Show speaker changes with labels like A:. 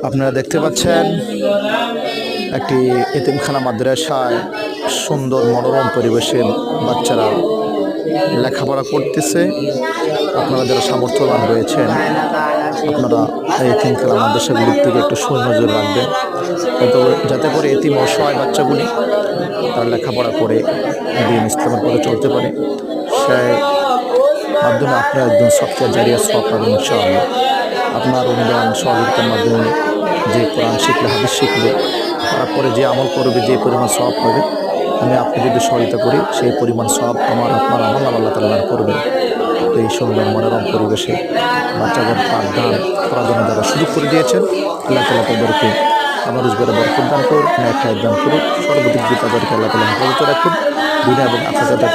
A: আপনারা দেখতে পাচ্ছেন একটি এতিমখানা মাদ্রাসায় সুন্দর মনোরম পরিবেশে বাচ্চারা লেখাপড়া করতেছে। আপনারা যারা সামর্থ্যবান রয়েছেন আপনারা এই এতিমখানা মাদ্রাসাগুলির দিকে একটু সুনজর রাখবেন, যাতে করে এতিম অসহায় বাচ্চাগুলি তারা লেখাপড়া করে দিন ইসলামের পথে চলতে পারে। সেই মাধ্যমে আপনি একজন সফটওয়্যার জারিয়া সওয়াব পাবেন ইনশাআল্লাহ। আপনার অনুদান সহযোগিতার মাধ্যমে যে কোরআন শিখলে, হাদিস শিখলে, তারপরে যে আমল করবে যে পরিমাণ সওয়াব পাবে, আপনি যদি সহায়তা করি সেই পরিমাণ সওয়াব আপনার আমল আল্লাহ তাআলা দান করবেন। তো এই সুন্দর মনোরম পরিবেশে বাচ্চাদের পাঠদান করার জন্য যারা সুযোগ করে দিয়েছেন, আল্লাহ তাআলা তাদেরকে আমার রোজগারে বরকত দান করুন, ন্যায় খায়ের দান করুন, সর্বদিক দিয়ে তাদেরকে আল্লাহ তাআলা হেফাজতে রাখুন, দুনিয়া এবং আখিরাতে